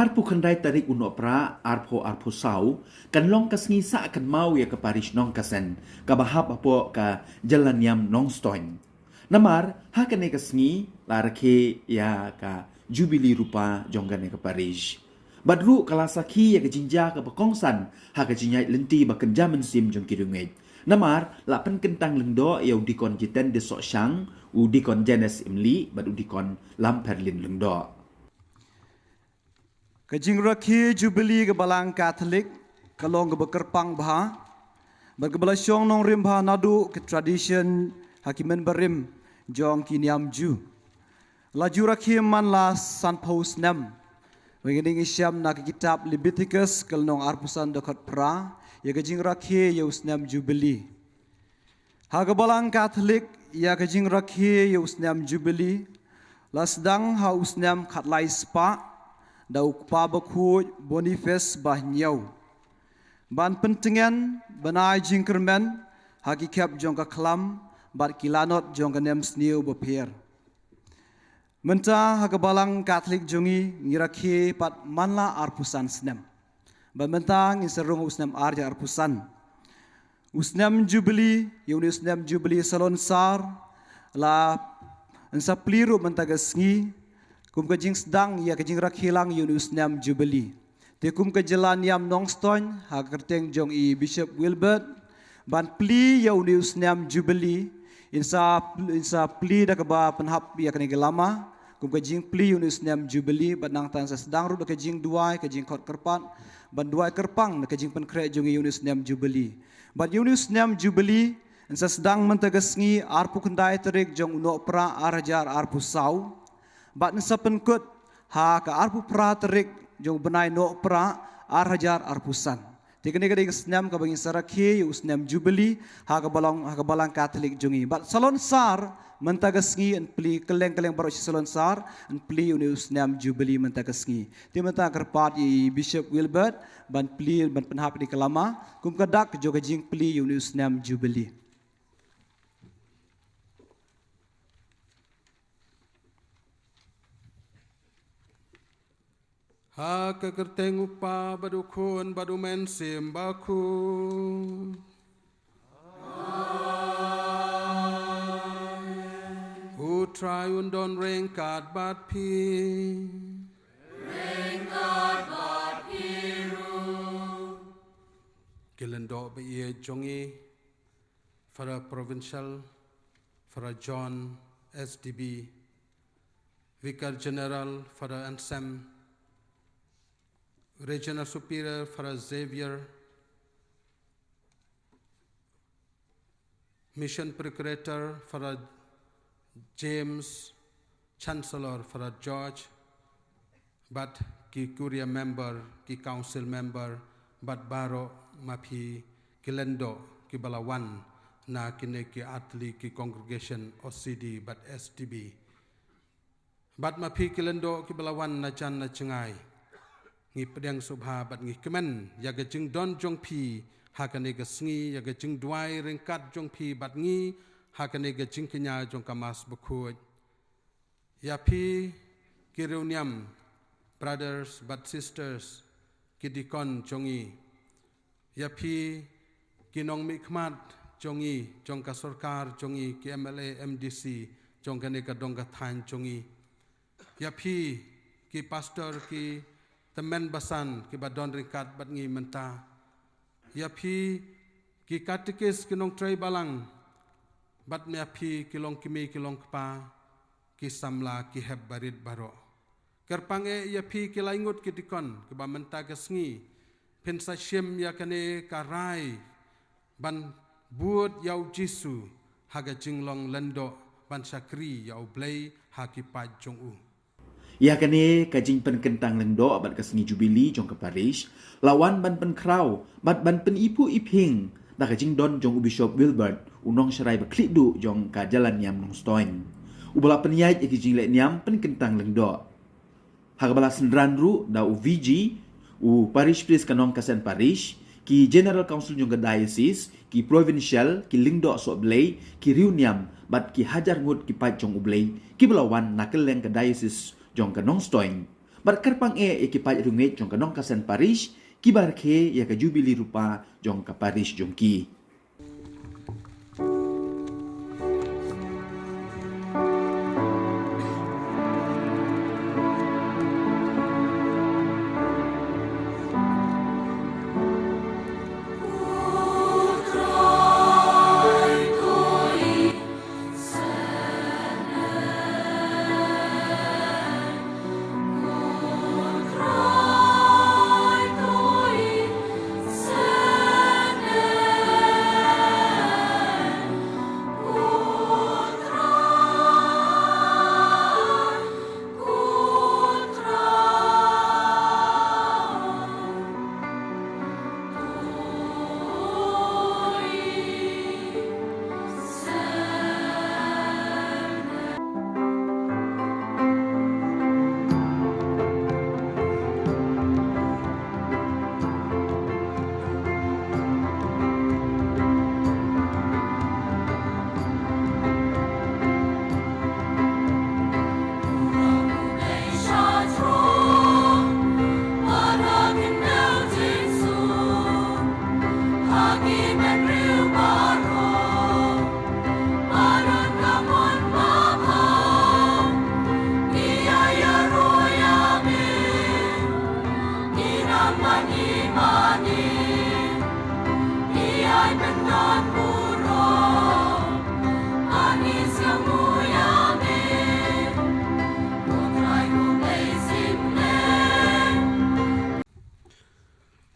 Arpu kendai tarik unok pra, arpo sau, kan long kasngi sa kan mau ya ke Paris nong kasen, ka bahap apo ka jalan yam nong stoin. Namar, ha kane kasngi, larake ya ka jubili rupa jonggane ke Paris. Badru kalasaki ya ke jinja ke bakongsan, ha ke jinyai lenti bakan jaman sim jong kirungai. Namar, lapan kentang lengdo ya udikon jiten de sok syang, udikon jenes imli, bad udikon lamperlin lengdo. Kajing rakhi Jubilee ke balang Katolik kalong ke bekerpang bah berkebelasyong nong rim bah nadu ke tradition hakimen berim jong kiniam ju laju rakhi man la san paus nem wenging isyam na ke kitab Leviticus kalong arpusan dekat pra ya kajing rakhi ya usnam Jubilee ha ke balang Katolik ya kajing rakhi ya usnam Jubilee la sedang ha usnam khatlai spa dauk pa bakhuj Boniface bahnyau ban pentingan banai jingkermen hakikap jongka kelam bat kilanot jongka nem sniu beper menta hakabalang Katolik jongi ngirakhi pat manla arpusan snem ban menta ngisarung usnem arja arpusan usnem Jubilee yuni usnem Jubilee salon sar la ensa pliru mentagasngi kum kajing sedang ya kajing rakhilang Yunus Nam Jubilee. Te kum ke jalan yam Nongstoin ha kerteng jong i Bishop Wilbert ban pli Yunus Nam Jubilee insa pli dak ba penhap ya kene gelama kum kajing pli Yunus Nam Jubilee ban nang tan sedang ru kajing duai kajing khot kerpat ban duai kerpang kajing penkre jong i Yunus Nam Jubilee. Ban Yunus Nam Jubilee insa sedang mentagasngi arpu kendai terik jong unok pra arjar arpu sau bat nsa penkut ha ka arpu pra terik jong benai no pra arhajar arpusan tikene kade snam ka bangin sarakhi usnam Jubilee ha ka balang Katolik jongi bat salon sar mentagasngi en pli keleng baro salon sar en pli usnam Jubilee mentagasngi ti menta kerpat i Bishop Wilbert ban pli ban penhap di kelama kum kadak joga jing pli usnam Jubilee. Ha kekerteng upa badukun badu mensim baku. Hu try undon rengkat bat pi. Rengkat bat piru. Kilendo be ye jongi for a provincial for a John SDB Vicar General for a Ansem Regional Superior for a Xavier, Mission Procurator for a James, Chancellor for a George, but ki Curia member, ki Council member, but Baro Mapi Kilendo ki Balawan na kine ki Atli ki Congregation OCD but STB, but Mapi Kilendo ki Balawan na Jan na Chengai. Ngi pedang subha bat ngi kemen yaga jing don jong pi hakane ga sngi yaga jing duai ringkat jong pi bat ngi hakane ga jing kenya jong kamas bukhoj ya pi kiruniam brothers but sisters kidikon jongi ya pi kinong mikmat jongi jong ka sarkar jongi ki MLA MDC jong kane ga dong ga than jongi ya pi ki pastor ki temen basan ki badon ringkat bat ngi menta ya pi ki katekis ki nong trai balang bat me api ki long kimi ki long kpa ki samla ki heb barit baro kerpange ya pi ki laingut ki dikon ki ba menta ka sngi pensa syem ya kane karai ban buat yau jisu haga jinglong lendo ban sakri yau blai haki pa jong u. Ya kane kajing pen kentang lengdo abat kasngi Jubilee jong ke Paris, lawan ban pen krau, bat ban pen ipu iping, da kajing don jong Bishop Wilbert, unong syarai beklik du jong ka jalan yam nong stoin. Ubala penyait ya kajing lek niam pen kentang lengdo. Hagabala sendran ru da u VG, u Parish Priest kanong kasen Parish, ki General Council jong ke Diocese, ki Provincial, ki lingdo sok belay, ki riuniam, bat ki hajar ngut ki pat jong ublay, ki belawan nakeleng ke Diocese jong ke nong stoin. Bat kerpang ekipaj rungit jong ka nong kasen Paris, kibar ke ya ka jubili rupa jong ka Paris jong ki.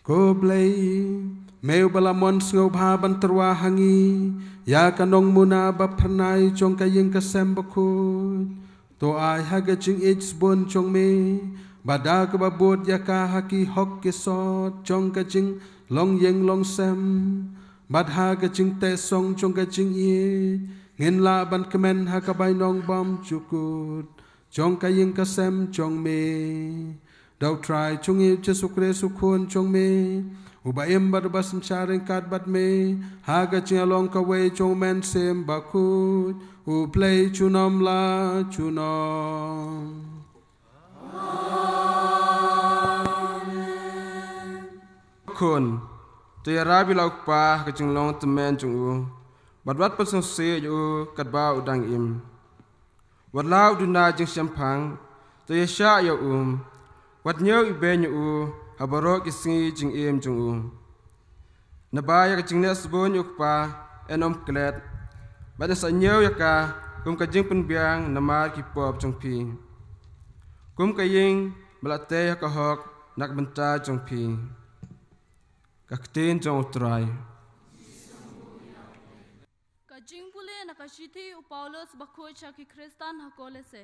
Ko blay meu balamon sngo bha ban terwa hangi ya kanong muna ba pernai chong kayeng kasem bakut to ai haga ching ich bon chong me bada ka babot ya ka haki hok ke sot chong ka ching long yeng long sem bad haga ching te song chong ka ching ye ngin la ban kemen ha ka bai nong bom chukut chong kayeng kasem chong me Dau try chung i Jesu Kristu kun chung me uba imbat basam charing kat bat me haga ching along ka way chung men sim bakut u play chunom la chunom kun tu ya rabi lauk pa ka ching long temen chung u bat wat pasang se u kat ba udang im wat lau du na jing champang tu ya sha ya Wat nyau ibenyu habarok isingi jing im jung Nabaya ka jing nes bon yuk pa enom klet. Bada sa nyau yaka ka jing penbiang namar ki pop jung pi. Ka ying melate ka hok nak benta jung pi. Ka ktin jung utrai. Ka jing pule na ka shiti u Paulos bakoi cha ki Kristan hakole se.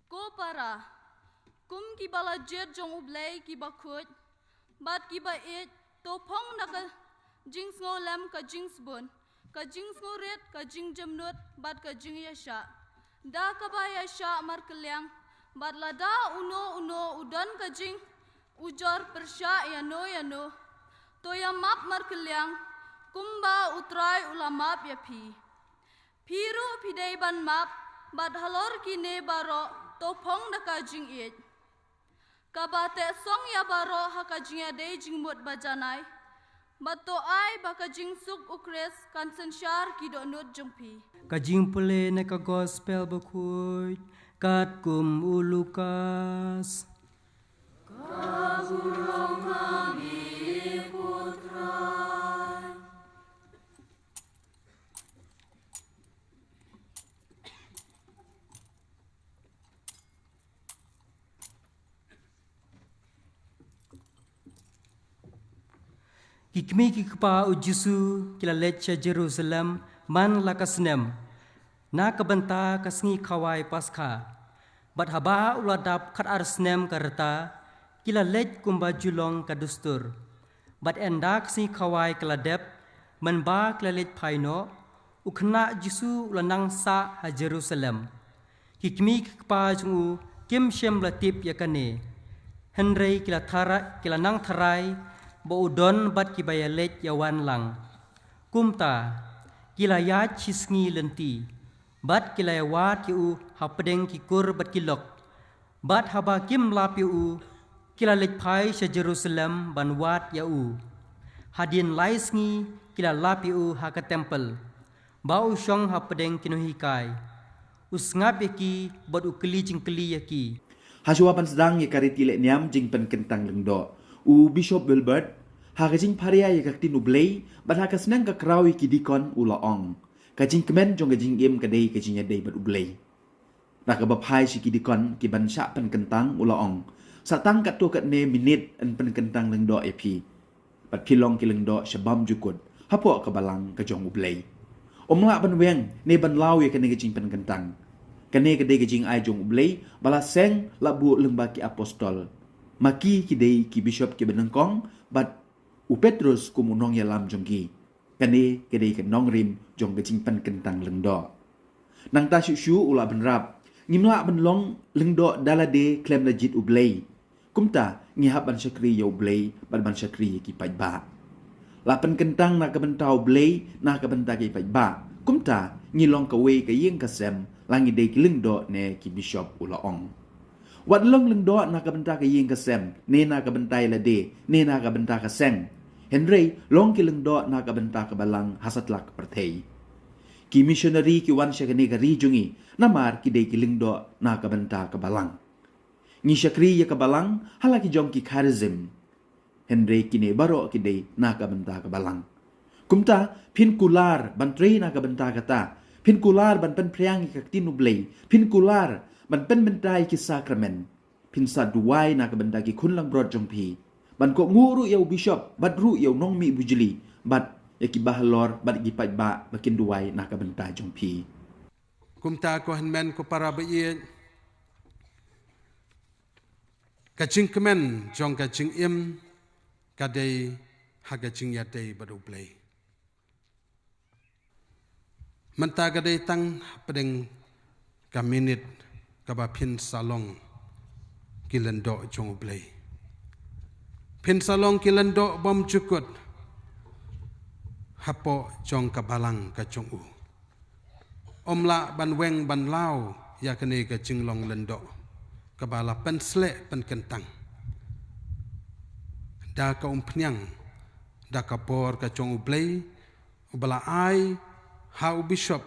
Ko para kum ki bala jet jong ublay ki bakut bat ki ba it to phong na ka jing ngo lam ka jing sbun ka jing ngo ret ka jing jamnut bat ka jing yasha da ka ba yasha mar kelyang bat lada uno udan ka jing ujor persha ya no to ya map mar kelyang kumba utrai ulamap ya piru pidai ban map bat halor ki ne baro to phong na ka jing it Kabate song ya baro haka jingya day jingmut bajanai. Bato ay baka jing suk ukres kansen syar kido nut jungpi. Kajing pule na ka gospel bakut kat kum ulukas. Kagurong kami putra. Kikmi kikpa ujisu kila lecha Jerusalem man lakasnem. Na kabanta kasngi kawai paskha. Bat haba uladap kat arsnem karta kila lech kumba julong kadustur. Bat endak si kawai keladep menba kila lech paino ukna jisu ulanang sa ha Jerusalem. Kikmi kikpa jungu kim shem latip yakane. Henry kila nang tharai bo udon bat kibaya lech yawan lang. Kumta kila ya chisngi lenti. Bat kila wat ki u hapdeng ki kur bat kilok. Bat haba kim lapiu kila lek pai sya Jerusalem ban wat yau. Hadin laisngi kila lapiu ha ka temple. Bau syong ha pedeng kinuhikai. Usngap yaki bot ukeli jingkeli yaki. Hajawapan sedang ya kariti lek niam jing pen kentang lengdo. U Bishop Wilbert ha ka jing paria ya kakti nublei ban ha ka senang ka krawi ki dikon u laong. Ka jing kemen jong ka jing im ka dei ka jing ya dei bat ublei. Nak ka bapai si ki dikon ki ban syak pen kentang u laong. Satang kat tu kat ne minit en pen kentang lengdo epi. Bat pilong ki lengdo syabam jukut. Hapo ka balang ka jong ublei. Omlak ban weng ne ban lau ya ka ne ka jing pen kentang. Kene kedai kejing ai jong ublei bala seng labu lembaki apostol. Maki kidei ki bishop ki benengkong bat u Petrus kumunong ya lam jong ki. Kene kedai ke nong rim jong kejing pen kentang lengdo. Nang ta syu ula benrap ngimla benlong lengdo dalade klem legit ublei. Kumta ngihap ban syakri ya ublei ban syakri ki pajba. Lapen kentang na kabentau ublei na kabenta ki pajba. Kumta ngilong kawe ka yeng kasem langi dei kilengdo ne ki bishop ulaong. Wat long lengdo na kabenta ka yeng kasem ne na kabentai lade ne na kabenta ka seng. Henry long kilengdo na kabenta ka balang hasatlak pertei. Ki missionary ki wan sya kene ka rijungi namar ki dei kilengdo na kabenta ka balang. Ngi syakri ya ka balang halaki jong ki charism. Henry kine baro ki dei na kabenta ka balang. Kumta pin kular bantri na kabenta kata. Pin kular ban pen priang ki kakti nublei. Pin kular ban pen bentai ki sakramen. Pin sa duwai na kabenta ki kunlang brod jong pi. Ban ko nguru yau bishop, bat ru yau nong mi bujeli. Bat yaki bahalor, bat yaki pajba, bakin duwai na kabenta jong pi. Kumta ko henmen ko para bayi. Kacing kemen jong kacing im kadai hagacing yadai badublei. Menta kadai tang pedeng kaminit kabapin salong kilendo jong ublei. Pin salong kilendo bom cukut hapo jong kabalang ka jong u. Omla ban weng ban lau ya kene ka jinglong lendo kabala pen slek pen kentang. Da ka umpnyang da ka por ka jong ublei ubala ai hau bishop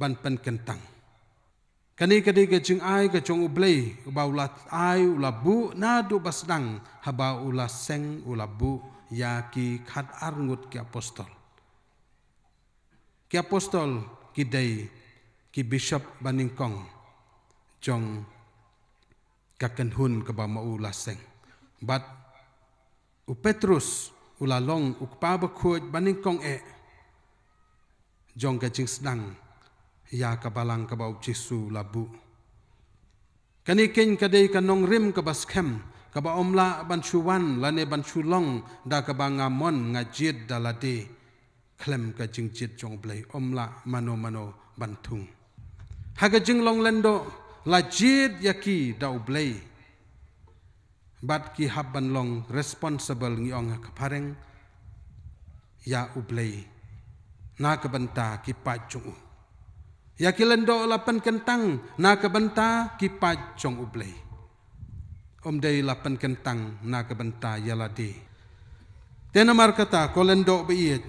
ban pen kentang. Kani kadi ka jing ai ka jong ublei uba ulat ai ulabu nadu basdang haba ula seng ulabu ya ki khat arngut ki apostol. Ki apostol ki dei ki bishop baningkong jong kaken hun ka ba maula seng. But u Petrus ulalong ukpa ba khoj baningkong jong ka jing sedang ya kabalang kabau Jesu labu. Kani ken kadai kanong rim kabaskem kaba omla bansuwan lane bansulong da kabangamon ngajid dalade klem ka jingjit jong blai omla mano bantung. Haga jinglong lendo lajid yaki da ublai. Bat ki habban long responsible ngiong kapareng ya ublai. Na kabenta ki pajung. Ya kilendo lapan kentang na kabenta ki pajong ublei. Omdei lapan kentang na kabenta yaladi. Tenamar kata kolendo beiit.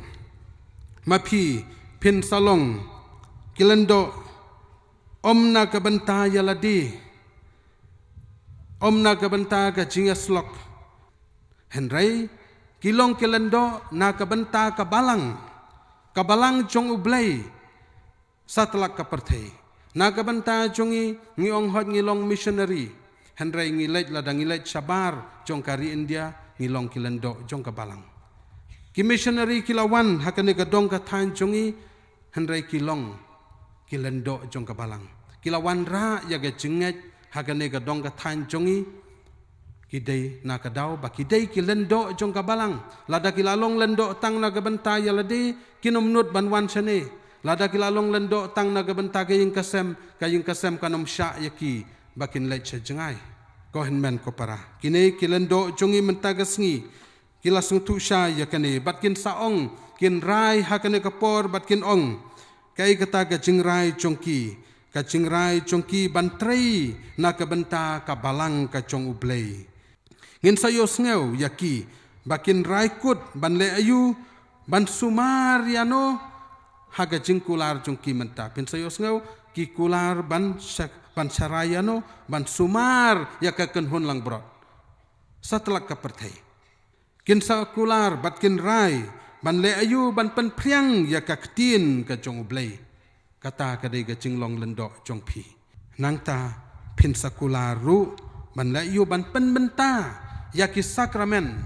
Mapi pin salong kilendo omna kabenta yaladi. Omna kabenta ka jingaslok. Henry kilong kilendo na kabenta kabalang. Kabalang jong ublei satlak kapertei. Na kabenta jongi ngiong hot ngilong missionary. Henry ngilait ladang ngilait sabar jong kari India ngilong kilendo jong kabalang. Ki missionary kilawan hakane kadong katan jongi Henry kilong kilendo jong kabalang. Kilawan ra yaga jenget hakane kadong katan jongi kidai na kadau ba kidai kilendo jong kabalang lada kilalong lendo tang na kabenta yalade kinomnut banwan sane lada kilalong lendo tang na kabenta kaying kasem kanom sya yaki bakin lait sa jengai ko henmen ko para kini kilendo jongi mentagasngi kilasung tu sya yakane batkin saong kin rai hakane kapor batkin ong kai kata ka jingrai jongki ka cingrai jongki bantrai na ka benta ka balang ka jong ublei ngin sayo sngew yaki bakin raikut ban le ayu ban sumar yano haga jingkular jongki menta pin sayo sngew ki kular ban sarayano ban sumar ya ka kenhun lang brot setelah ka perthai kin sa kular bat kin rai ban le ayu ban pen priang ya ka ktin ka jong ublei kata kadai ga cinglong lendok jong pi nang ta pin sakular ru ban le ayu ban pen benta ya ki sakramen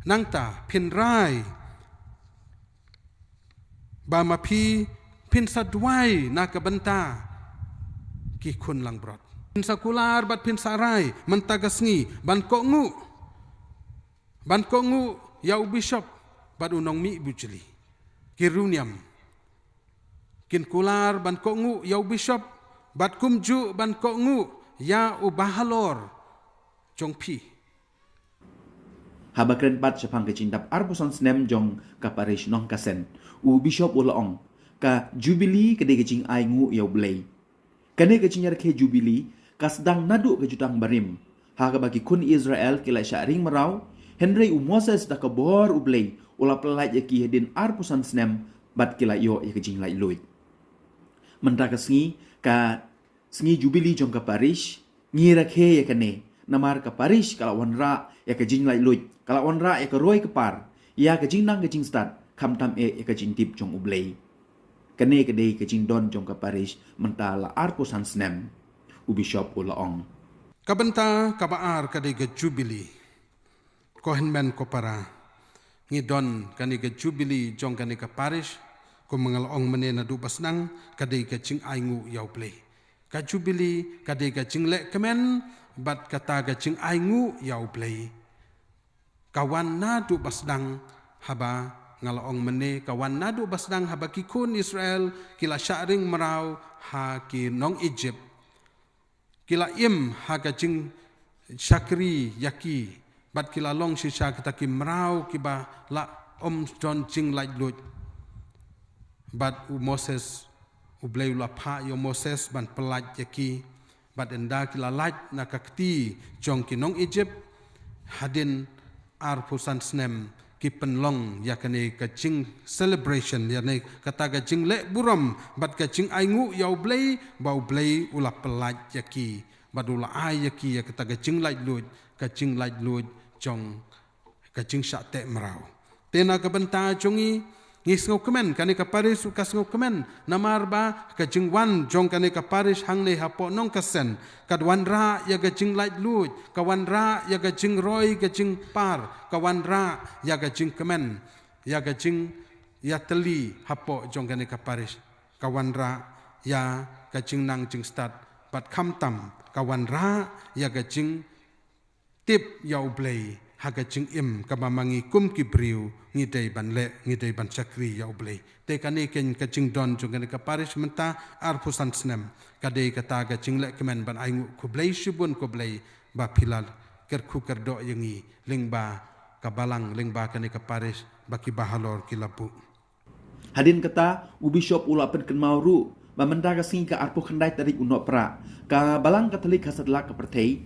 nang ta pin rai ba ma pi pin sadwai na ka benta ki kun lang brot pin sakular bat pin sarai mentagasngi ban ko ngu yau bishop bat unong mi bujeli kiruniam kin kular ban ko ngu yau bishop bat kumju ban ko ngu ya ubahalor jong pi Habakren pat sepang kecintap arpusan snem jong ka parish nong kasen u bishop ulaong ka jubili kede kecing ai ngu yau blei kene kecinyar ke jubili kasdang nadu kejutang barim ha ka bagi kun Israel kila syaring merau Henry u Moses da ka bor u blei ula pelaj yaki hedin arpusan snem bat kila yo ya kecing lai luit mentah kesngi ka sngi jubili jong ka parish ngira ke ya kene namar ka parish kala wanra ya ka jing lai luit kala wanra ya ka roi ke par ya ka jing nang ka jing start kham tam ya ka jing tip jong ublei kene ka dei ka jing don jong ka parish mentah la arpusan snem u bishop ulaong kabenta kabaar kadai ga jubili kohen men ko para ngidon kani ga jubili jong kani ka parish ko mangalong menena du basnang kadai ka jing aingu yau play ka jubili kadai ka jing le kemen bat kata ga jing aingu yau play kawan na du basdang haba ngalong mene kawan na du basdang haba kikun Israel kila syaring merau ha ki nong Egypt kila im ha ga jing syakri yaki bat kila long sisa kita ki merau kiba la John jing lai lut bat u Moses u blei la pa yo Moses ban pelaj yaki bat enda kila laj na kakti jong kinong Egypt hadin arpusan snem ki penlong yakane kacing celebration yakane kata kacing le buram bat kacing aingu yau blei bau blei ula pelaj yaki bat ula ai yaki ya kata kacing laj lut jong kacing syate merau tena kabenta jongi ngis ngau kemen kane ka paris ukas ngau kemen namar ba kacing wan jong kane ka paris hang ne hapo nong kasen kadwan ra ya kacing laj lut kawan ra ya kacing roi kacing par kawan ra ya kacing kemen ya kacing ya teli hapo jong kane ka paris kawan ra ya kacing nang jing start bat kham tam kawan ra ya kacing tip yau blei hagacing im kamamangi kum kibriu ngidei ban le ngidei ban sakri yau blei te kane ken kacing don jong ka paris menta arpusan snem kadei kata gacing le kemen ban aingu ku blei subun ku blei ba pilal kerku kerdo yangi lingba kabalang lingba kane ka paris baki bahalor kilapu hadin kata u bishop ula pen ken mauru ba menta ka sing ka arpu khandai tarik unok pra ka balang katolik hasadla ka pertei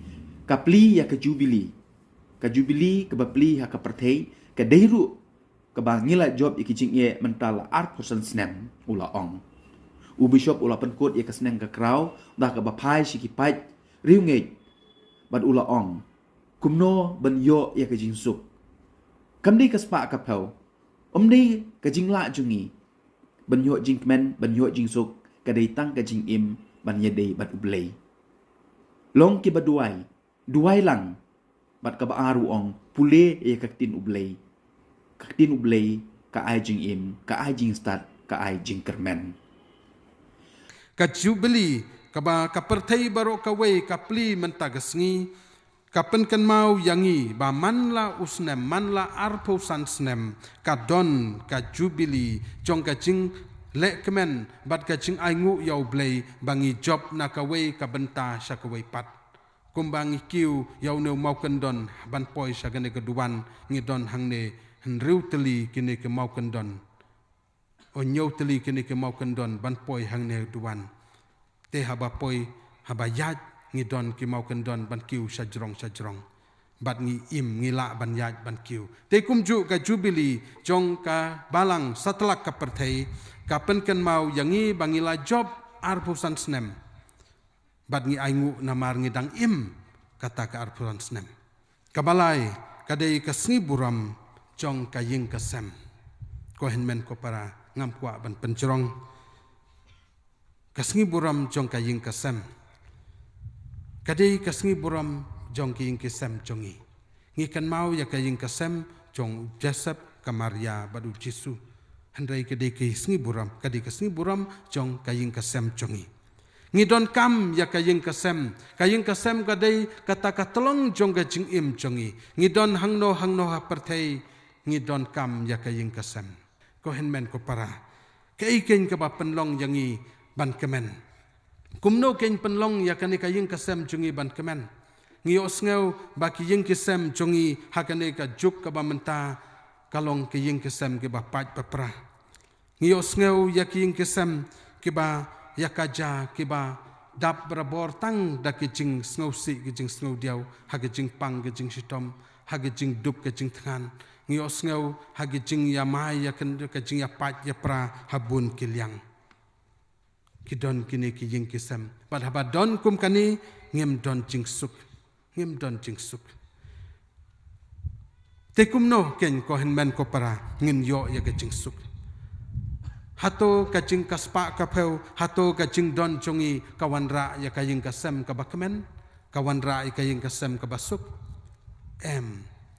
ka pli ya ka jubili ka jubili ka bapli ha ka perthei ka deiru ka bangila job ikicing ye mental arpusan snem ula ong u bishop ula penkut ye ka sneng ka kraw da ka bapai sikipai riungei bad ula ong kumno ban yo ye ka jingsuk kamdi ka spa ka pau omdi ka jingla jungi ban yo jingmen ban yo jingsuk ka dei tang ka jing im ban ye dei bad ublei long ki duai lang bat ka baaru ong pule e kaktin ublei ka ai jing im ka ai jing start ka ai jing kermen ka jubili ka ba ka perthei baro ka wei ka pli mentagasngi ka penken mau yangi ba manla usnem manla arpusan snem ka don ka jubili jong ka jing le kemen bat ka jing aingu yau blei bangi job na ka wei ka benta sya ka wei pat kumbang ikiu yau neu mau kendon ban poi sagane keduan ngidon hangne henriu teli kini ke mau kendon o nyau teli kini ke mau kendon ban poi hangne duan te haba poi haba yat ngi don ki mau kan don ban kiu sajrong bat ngi im ngi la ban yat ban kiu te kumju ka jubili jong ka balang satlak ka perthei ka pen kan mau yangi bangila job arpusan snem bat ngi aingu namar ngi dang im kata ka arpusan snem kabalai kadai ka sngi buram jong ka ying ka sem ko henmen ko para ngam kwa ban pencerong ka sngi buram jong ka ying ka sem kadai ka sngi buram jong ki ying ka sem jongi ngi kan mau ya ka ying ka sem jong Joseph ka Maria badu Jisu handai kadai ka sngi buram kadai ka sngi buram jong ka ying ka sem jongi ngi don kam ya ka ying ka sem kadai kata ka tolong jong ka jing im jongi ngi don hangno ha perthei ngi don kam ya ka ying ka sem ko henmen ko para kai ken ka ba penlong yangi ban kemen kumno ken penlong ya kan ka ying ka sem jongi ban kemen ngi osngeu ba ki ying ka sem jongi hakane ka juk ka ba menta kalong ki ying ka sem ke ba pat papra ngi osngeu ya ki ying ka sem ke ba yakaja kiba dap berabor tang da kijing sngosi kijing sngo diau hagijing pang kijing sitom hagijing dup kijing thangan ngios ngau hagijing yamai yakan kijing yapat yapra habun kilyang kidon kini kijing kisem bad habadon kum kani ngem don jingsuk tekum no ken ko henmen ko para ngin yo ya kijing suk hato kajing kaspa kapeu hato kajing don jongi kawan ra ya kaying kasem ka bakmen kawan ra ya kaying kasem ka basuk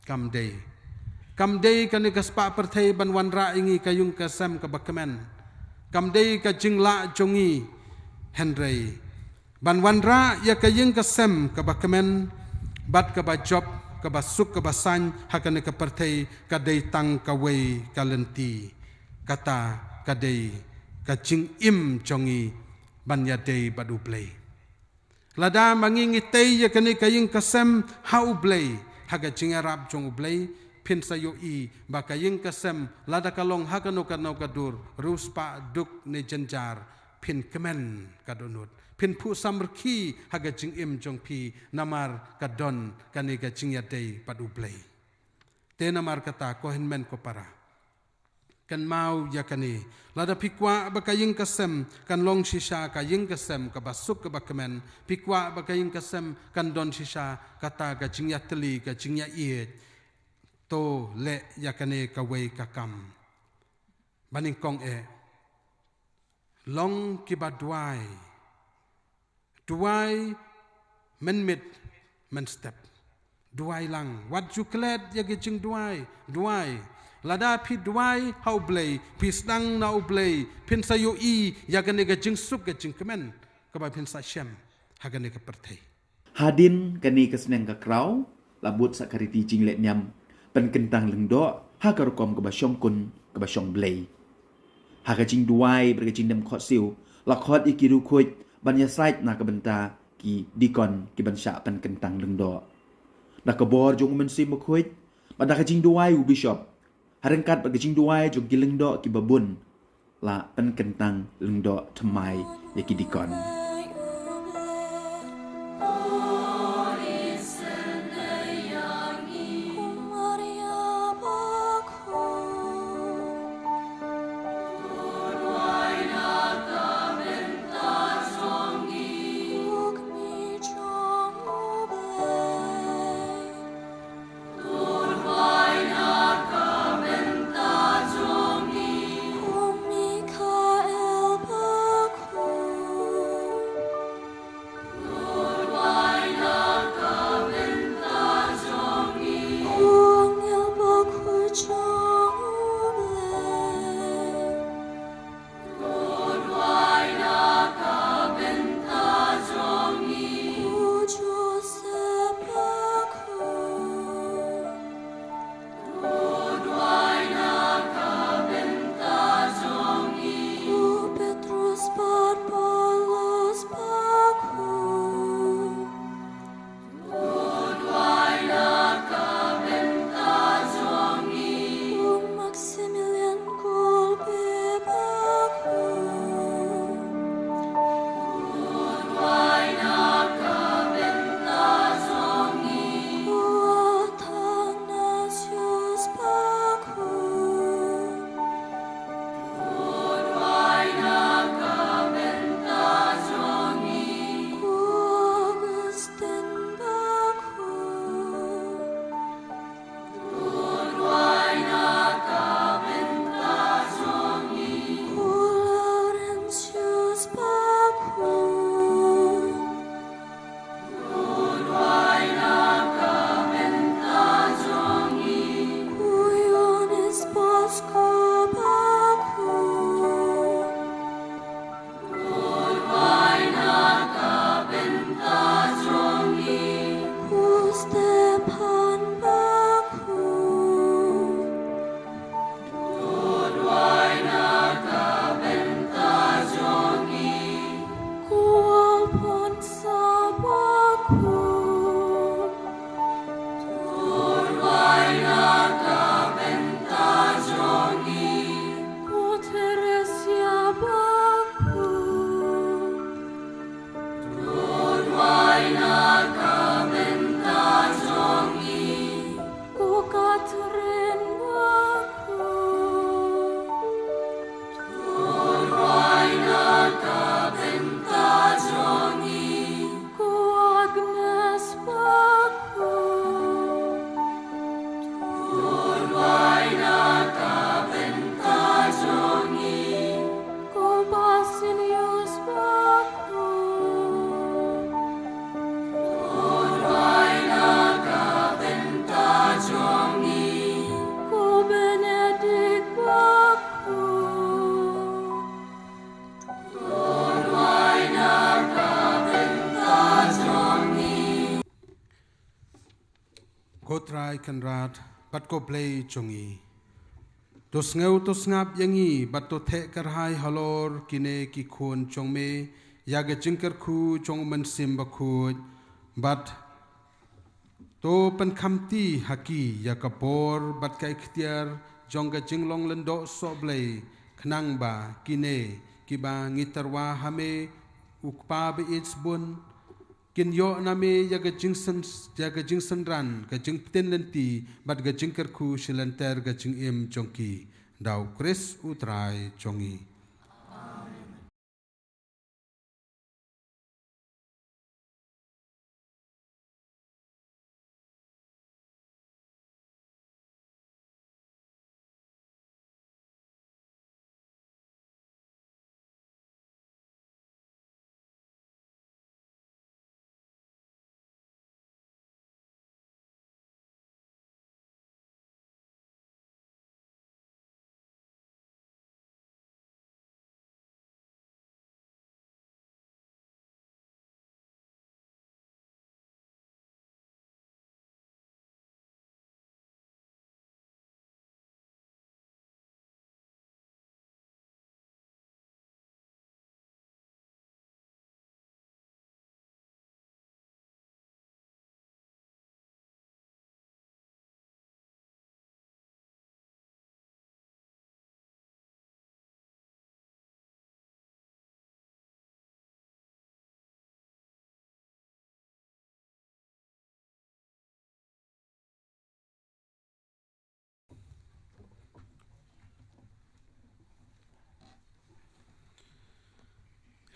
kam day kani kaspa perthei ban wan ra ingi kayung kasem ka bakmen kam day kajing la jongi henrei ban wan ra ya kaying kasem ka bakmen bat ka bajob ka basuk ka basan hakane ka perthei ka day tang ka wei kalenti kata kadai kajing im jongi banya day badu play lada mangingi tei ya kani kaying kasem hau play haga jing arab jong play pin sayo I ba kaying kasem lada kalong hakano kanau kadur ruspa duk ne jenjar pin kemen kadonut pin pu samrki haga jing im jong pi namar kadon kani kajing ya day badu play te namar kata ko henmen ko para kan mau ya kani lada pikwa bakaying kasem kan long shisha kaying kasem ka basuk ka bakmen pikwa bakaying kasem kan don shisha kata ka jingya teli ka jingya iet to le ya kani ka wei ka kam baning kong long kiba duai menmit men step duai lang wat ju klet ya ge jing duai lada pi duai hau blei pi stang na u blei pin sa yo I ya gane ga jing suk ga jing kemen ka ba pin sa shem ha gane ka perthei hadin kani kasneng ka kraw labut sakariti jing let nyam pen kentang lengdo ha ka rokom ka ba shong kun ka ba shong blei ha ka jing duai ber ka jing dem khot siu la khot ikiru khuit ban ya sait na ka benta ki dikon ki ban sha pen kentang lengdo na ka bor jong men si mo khuit ba da ka jing duai u bishop harengkat bagi jing duai jog gileng do ki babun la pen kentang leng do thamai ya ki dikon try kan rat bat ko play chongi to sneu to snap yangi bat to the kar hai halor kine ki khon chong me ya ga jingkar khu chong man sim ba khu bat to pen khamti haki ya kapor bat kai khtiar jong ga jinglong lendo so blei khnang ba kine ki ba ngitarwa hame ukpa be its bun kin yo name ya ga jingsan ran ga jing ten lenti bat ga jingkar khu shilanter ga jing im chongki dau Chris utrai chongi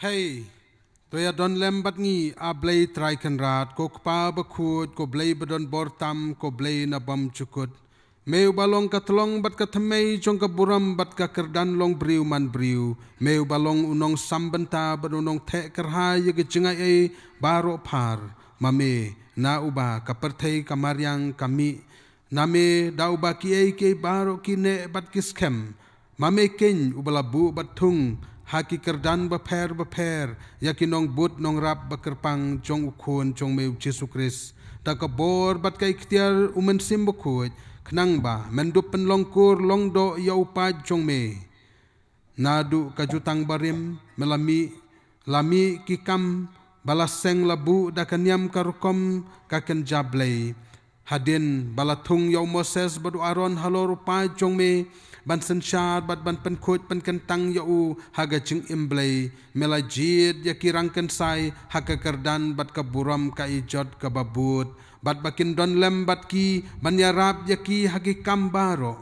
Hey, toya don lembat ngi a blei try kan rat ko kpa ba khut ko blei badon bortam ko blei na bam chukut meu balong ka tlong bat ka thamei chong ka buram bat ka kerdan long briu man briu meu balong unong sambanta bat unong the kerha ye ge jingai e baro phar mame na uba ka perthei kamaryang kami name da uba ki e ke baro ki ne bat kiskem mame ken ubala bu bat thung haki kerdan baper yakinong but nong rap bakerpang chong ukhon chong meu Jesu Christ ta ka bor bat kai khtiar umen sim bokhuj khnang ba mendup pen longkur longdo ya upa chong me nadu ka jutang barim melami lami kikam balaseng labu dakanyam karukom kaken jablei hadin balathung ya Moses badu Aron halor upa chong me ban sensyar bat ban pen khut pen kentang ya u haga jing imblei melajid ya kirang kensai haga kerdan bat ka buram ka ijot ka babut bat bakin don lem bat ki ban yarab ya ki hagi kambaro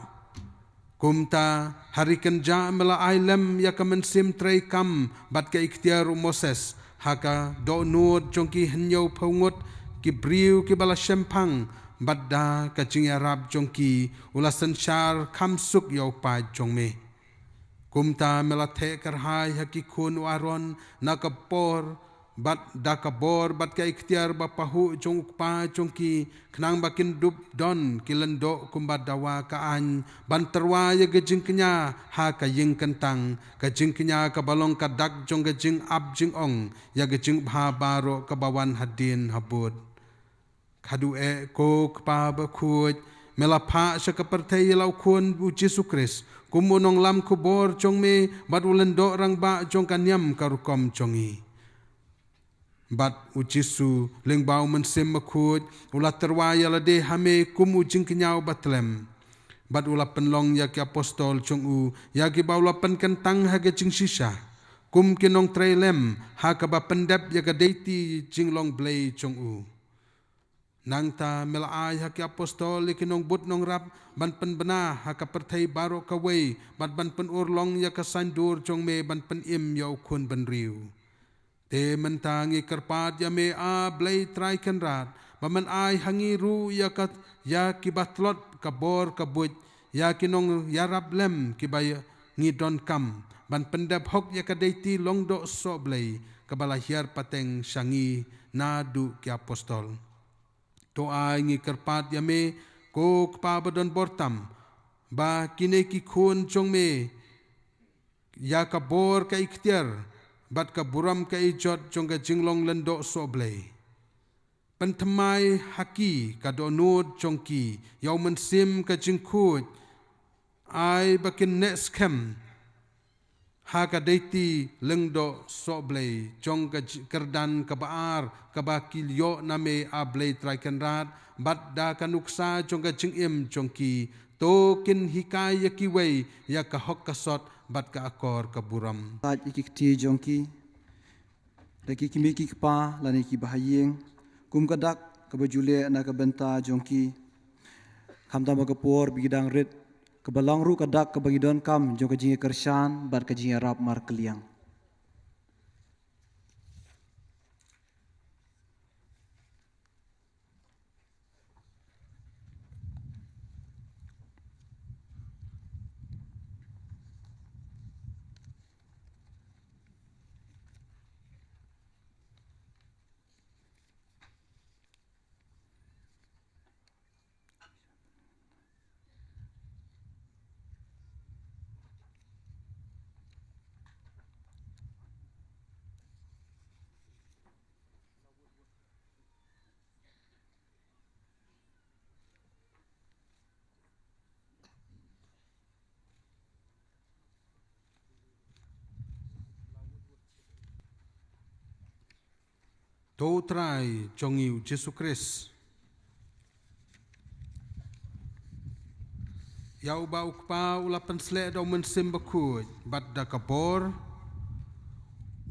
kumta hari kenja mela ailem ya ka mensim trei kam bat ka ikhtiar Moses haga do nut jongki henyo phongut ki briu ki bala shempang badda kaching Arab jongki ulasan syar kamsuk yau pa jongme kumta melathe karhai haki khun Aron nakapor bat dakabor bat ka ikhtiar bapahu jong pa jongki khnang bakin dub don kilendo kumbat dawa ka an banterwa ya gejing kenya ha ka ying kentang gejing kenya ka balong ka dak jong gejing ab jing ong ya gejing bha baro ka bawan hadin habut khadu e ko kpa ba khuj melapha sa kaperthai lau khun bu Jesu Christ kumunong lam kubor chong me badulen do rang ba chong kanyam karukom chongi bat u Jesu lengbau mensim makhuj ula terwaya la de hame kumu jing kenyau batlem bat ula penlong ya ki apostol chong u ya ki baula pen kentang ha ge jing sisa kum kinong trailem ha ka ba pendap ya ka deiti jing long blei chong u nang ta melai haki apostol ikinong but nong rap ban pen bena haka perthai baro kawai ban pen urlong ya ka sandur chong me ban pen im ya ukun ban riu te mentangi kerpat ya me a blai trai kan rat baman ai hangi ru ya ka ya ki batlot ka bor ka buj ya kinong yarab lem ki bay ngidon kam ban pendap hok ya ka deiti long do so blai ka balahiar pateng sangi nadu ki apostol to ai ngi kerpat ya me ko kpa badon bortam ba kine ki khun chong me ya ka bor ka ikhtiar bat ka buram ka ijot chong ka jinglong lendo so blei pentemai haki kadonod jongki yau mensim ka jingkut ai bakin next camp haka deiti lengdo soblei jong ka kerdan ka baar ka bakil yo name ablei traikenrat bat da kanuksa jong ka jingim jongki tokin hikaya kiwei ya ka hokkasot bat ka akor ka buram Tat ikikti jongki. Lagi kimi kikpa lani ki bahayeng. Kum kadak kabajule na kabenta jongki. Kamta magapor bigidang rit. Kebalang ru kadak kabagidon kam jong kajingi kershan bat kajingi rap mar keliang. to trai jongiu Jesu Kris yau ba ukpa ulapan sle do mensim bakut bat da kabor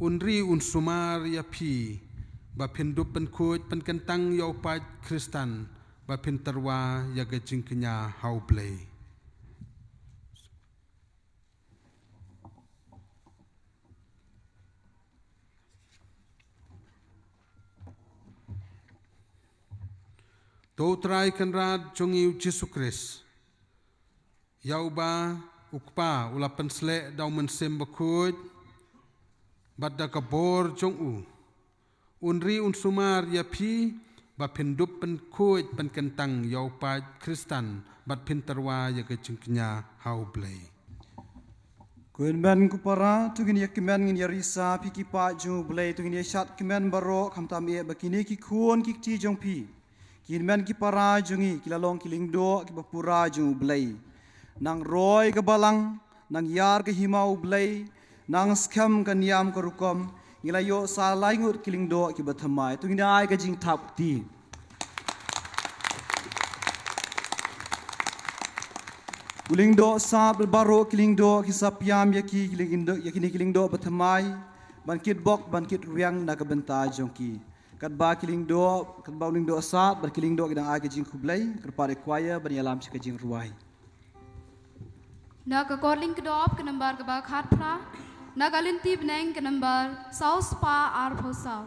unri un sumar ya pi ba pindup pen kut pen kentang yau pa Kristan ba pintarwa ya gajing kenya hau play to trai kanrad jongiu Jesu Kris yau ba ukpa ulapan sle daw mensim bakut bat da kabor jong u unri un sumar ya pi ba pindup pen kut pen kentang yau pa Kristan bat pintarwa ya gajingknya hau blay Kuin men kupara tugin yakimen ngin yarisa piki pa jong blay tugin yashat kimen baro kamtam e bakini ki kuon kikti jong pi kin men ki para jungi kilalong kilingdo ki bapura jung blai nang roy ke balang nang yar ke himau blai nang skam kan yam ke rukom ngilayo sa laingut kilingdo ki bathamai tu ngai ka jing thap ti kilingdo sa baro kilingdo ki sapiam yaki kilingdo yakini kilingdo bathamai bankit bok bankit riang na ka benta jongki kat ba kiling do kat ba uling do asat bar kiling do kidang age jing kublai kat pare kwaya ban yalam chika jing ruai na ka korling kedop ke nambar ke ba khat pra na galinti beneng ke nambar saus pa ar phosau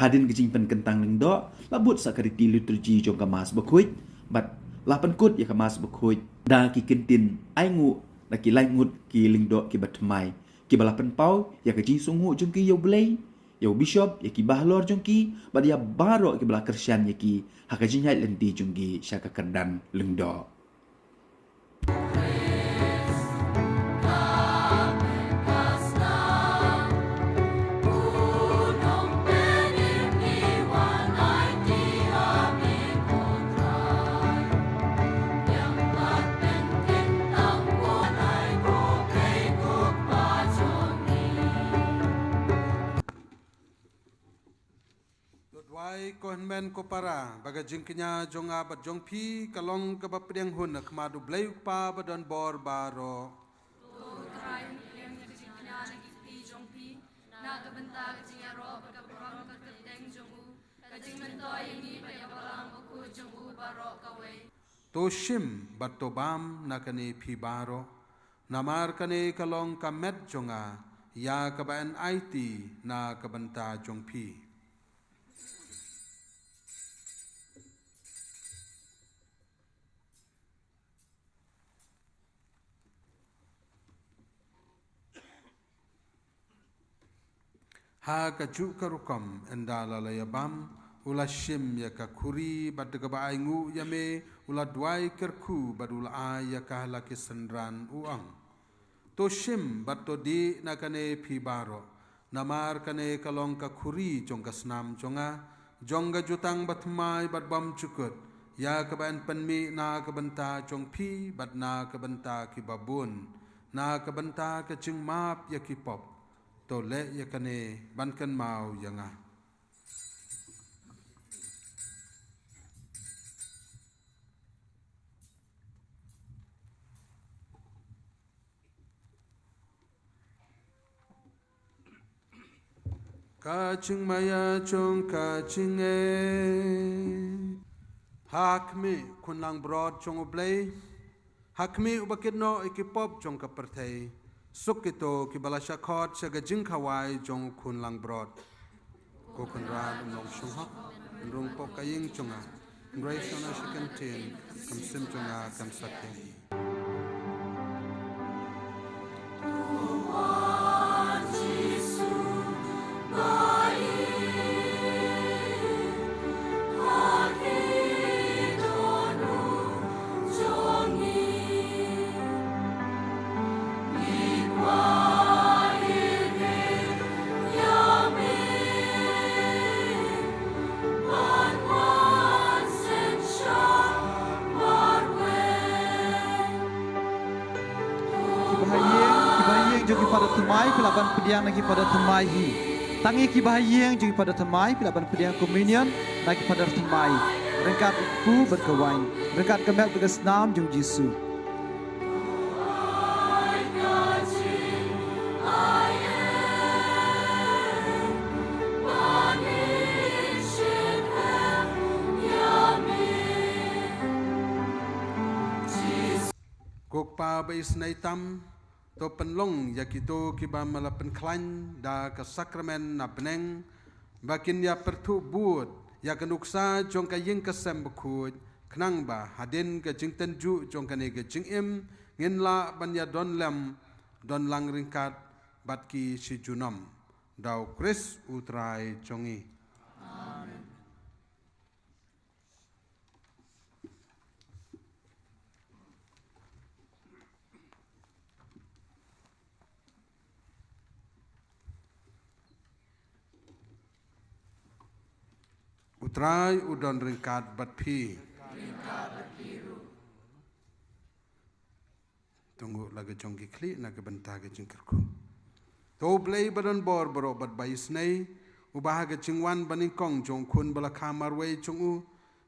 hadin kejing pen kentang ning do labut sakariti liturgi jong kamas bekhuit bat lapan kut ya kamas bekhuit da ki kentin aingu da ki laingut ki lingdo ki batmai ki balapan pau ya kejing sungu jong ki yo blai yo bishop ya ki bahlor jong ki bat ya baro ki bala Kristian ya ki hakajing hai lenti jong ki syaka kerdan lingdo. Wai kohmen ko para baga jingknya jonga bat jong pi kalong ka bapriang hun na kmadu blay pa badon bor baro. To shim bat to bam na kane pi baro namar kane kalong ka met jonga ya kaban IT na kabanta jong pi. Ha kaju karukam endala layabam ula shim ya kakuri bad gaba aingu yame ula dwai kerku badula ya kahla kisendran uang to shim bad to di nakane pibaro namar kane kalong kakuri jong kasnam jonga jongga jutang batmai bad bam cukut ya kaban penmi na kabenta jong pi bad na kabenta kibabun na kabenta kecing map ya kipop to le ya kane bankan mau yanga. Kacing maya chung kacing hakmi kunlang broad chung ublay hakmi ubakit no ikipop chung kapertay sukito kibala syakot sagajing kawai jong kun lang brod ko kun rad nong shuha rung pop kaying chunga grace na shikantin kam sim chunga kam sakti Jogi pada temai pelaban pediang lagi pada temai hi. Tangi ki bahayeng jogi pada temai pelaban pediang communion lagi pada temai. Rengkat iku berkawain. Rengkat kemek berkesenam jong Yesus. Kokpa bais naitam to penlong yakito kiba malapen klan da ka sakramen na beneng bakin ya pertu buat ya kenuksa jong ka ying kasem bekut knang ba hadin ka jing tenju jong ka ne ka jing im ngin la ban ya don lem don lang ringkat bat ki si junam dau kris utrai jongi. Utrai udon ringkat bat pi. Tunggu lagi jongki kli nak bentar ke jingkerku. To play badan bor boro bat bayis nei ubah ke jingwan baningkong jong kun bala kamar wei jongu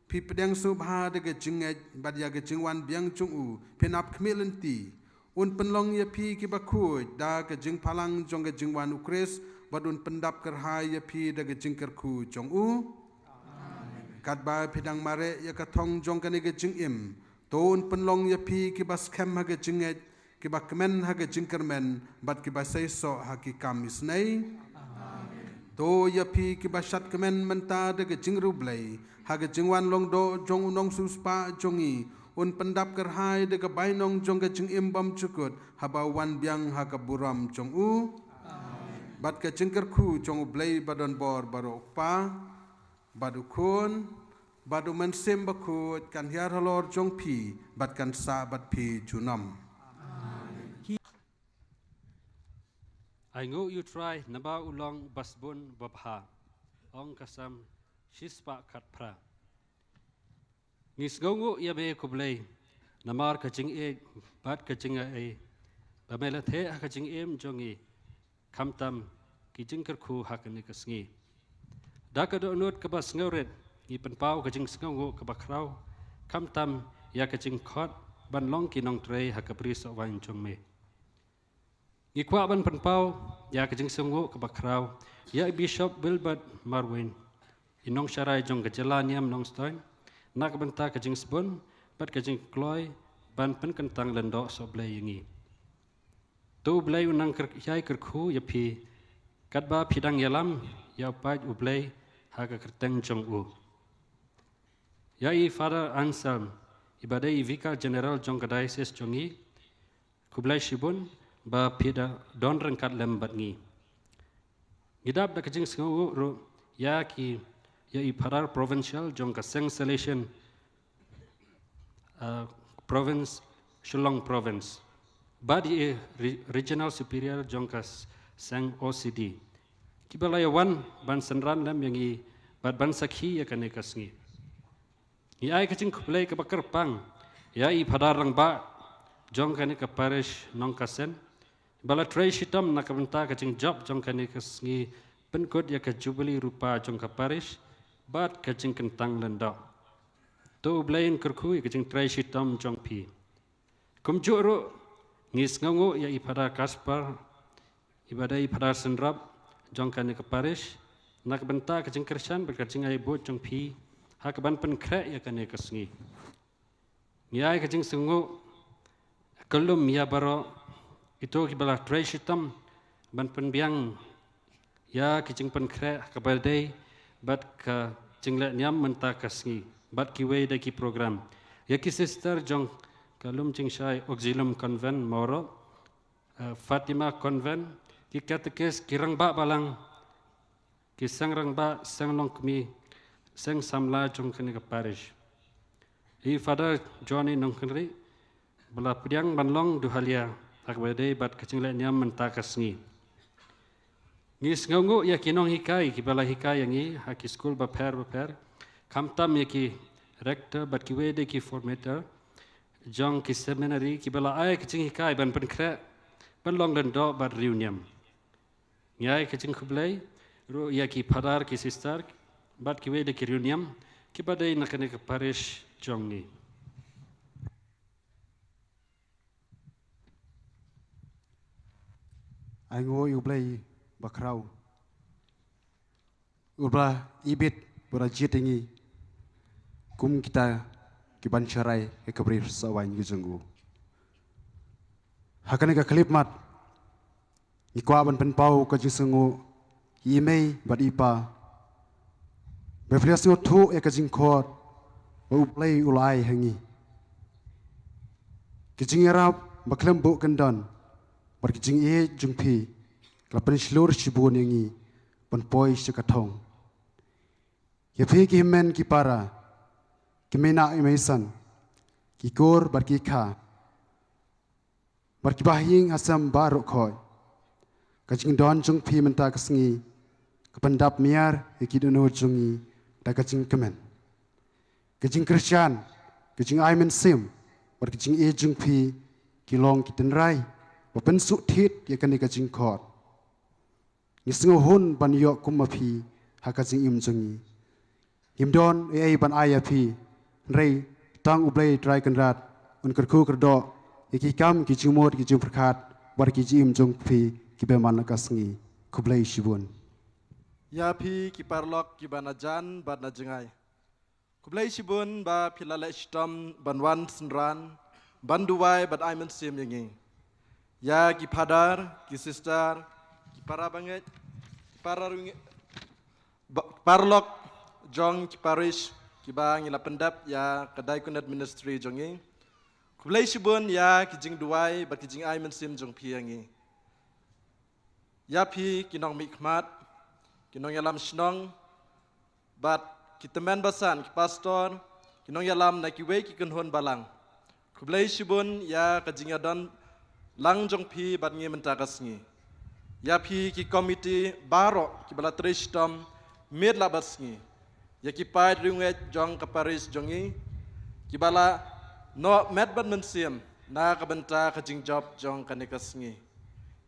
pi pedang subha de ke jinget bat ya ke jingwan biang jongu penap kmelenti un penlong ya pi ki bakui da ke jing palang jong ke jingwan ukres badun pendap kerhai ya pi de ke jingkerku jongu. Kat ba pidang mare ya katong jong kane ke jing im ton penlong ya pi ki bas kem ha ke jinget ki ba kemen ha ke jingkermen bat ki ba sei so ha ki kam isnei To ya pi ki basat kemen menta de ke jing rublei ha ke jingwan long do jong unong suspa jongi un pendap kerhai de ke bainong jong ke jing imbam cukut haba wan biang ha ke buram jong u bat ke jingker ku jong ublei badon bor baro pa badu kun badu mensim bakut kan hiar halor jong pi bat kan sa bat pi junam. I know you try naba ulong basbun babha ong kasam shispa kat pra. Ngis gongu ya be kublay namar kaching e bat kaching e bamela the kaching em jongi kamtam kijing kerku hakani kasngi. Dakado nut kabas ngauret i penpau kaching sngongu kabakrau kamtam ya kaching khot ban long kinong trei hakapri so wan jongme. Ngikwa ban penpau ya kajing sunggu ke bakrau ya Bishop Wilbert Marwin inong syarai jong kejalan yam nong stoin nak benta kajing sebun bat kajing kloy ban pen kentang lendok so blay yangi tu blay unang yai kerku ya pi katba pidang yalam ya paj ublay haga kerteng jong u ya I Father Anselm ibadai Vicar General jong Diocese jongi kublay shibun ba pida don rengkat lembat ngi gidap da kajing sengu ru ya ki ya I Parar Provincial jong ka Seng Salesian province Shillong province ba di regional superior jong ka Seng OCD kibalaya wan ban senran lem yang I bat ban sakhi ya kane kasngi ya ai kajing kublai ka bakar pang ya I Parar rang ba jong kane ka parish nong kasen bala tray shitam nakabenta kaching job jong kani kasngi penkod ya ka jubilee rupa jong ka parish bat kaching kentang lenda to blain kerku kaching tray shitam jong pi kumjuro ngis ngangu ya I pada Kaspar ibadai pada senrap jong kani ka parish nakabenta kaching Krishan berkaching ai bot jong pi hakaban penkre ya kani kasngi ngai kaching sungu kelum ya baro itu kibala tray shitam ban penbiang ya kicing penkre kabadai bat ka jinglet nyam menta kasngi bat kiwe da ki program ya ki sister jong kalum chingshai auxilium convent moro Fatima convent ki katekes kirang ba balang ki sangrang ba sanglong kmi sang samla jong kani ka parish I Father Johnny nong kri bala pediang banlong duhalia akbade bat kacinglet nyam menta kasngi ngis ngongu ya kinong hikai kibala hikai yangi haki school baper kamtam ya ki rector bat ki wede ki formator jong ki seminary kibala ai kacing hikai ban penkre ban long dan do bat reunion ngai kacing kublai ru ya ki padar ki sister bat ki wede ki reunion kibadai nakane ka parish jongi Aingo ublay bakrau ubla ibit berajit ini kum kita kiban cerai ke kabri sawan gujunggu hakane ka klip mat ikwa ban penpau ka jisengu imei bad ipa beflias no thu e ka jingkhot ublay ulai hangi kijingarap baklem bu kendon Berkicing jungpi kelapan seluruh cibun yangi penpoi sekatong. Kepi kimen kipara kimena imaisan kikor berkika berkibahing asam baru koi kacing don jungpi menta kesengi kependap miar ikidono jungi da kacing kemen kacing Christian kacing aimen sim berkicing jungpi kilong kitenrai Wapen suthit ya kani kacing khot ngisngo hun ban yo kumapi hakacing imjongi imdon ai ban ayapi rei tang ublai try kanrat un kerku kerdo iki kam ki jumot ki jumperkat bar ki jim jong phi ki be man kasngi kublai shibun ya phi ki parlok ki banajan bad na jengai kublai shibun ba philale stom banwan senran banduwai bad aimen sim yangi ya ki padar ki sister ki para banget para Parlok jong ki parish ki bang ila pendap ya kedai kunat ministry jongi. Kublai sibun ya ki jing duai bat ki jing ai mensim jong piangi. Ya pi ki nong mikmat ki nong yalam shnong bat ki teman basan ki pastor ki nong yalam na ki wei ki kunhon balang. Kublai sibun ya ka jing adon lang jong pi bat ngi mentakas ngi. Ya pi ki komiti barok ki bala tristom med labas ngi. Ya ki pai runget jong ka paris jongi ki bala no med ban mensim na ka benta ka jing job jong ka nikas ngi.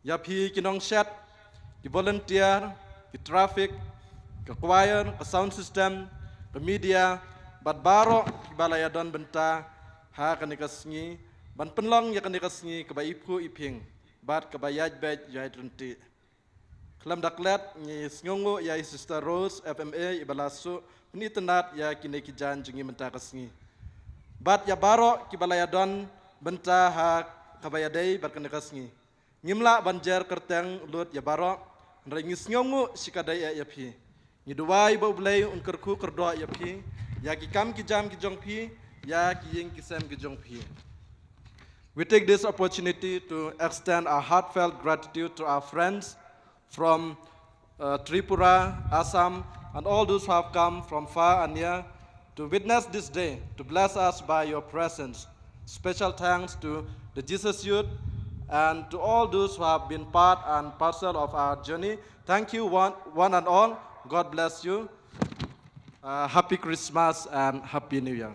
Ya pi ki nong chat ki volunteer ki traffic ka choir ka sound system ka media bat barok ki bala ya don benta ha ka nikas ngi ban penlong ya ka nikas ngi ka ba ipu iping bat ka ba yaj bet yaj runti. Kelam daklet ni sngongo ya Sister Rose FMA ibalasu penitenat ya kini kijan jengi mentakas ngi. Bat ya baro kibalaya don benta ha kabayadai bat kenekas ngi. Ngimla banjer kerteng lut ya baro nrai ngi sngongo sikadai ya pi. Ngi duwai ba ublai unkerku kerdoa ya pi. Ya ki kam ki jam ki jong pi ya ki ying ki sem ki jong pi. We take this opportunity to extend our heartfelt gratitude to our friends from Tripura, Assam, and all those who have come from far and near to witness this day, to bless us by your presence. Special thanks to the Jesus Youth and to all those who have been part and parcel of our journey. Thank you one and all. God bless you. Happy Christmas and Happy New Year.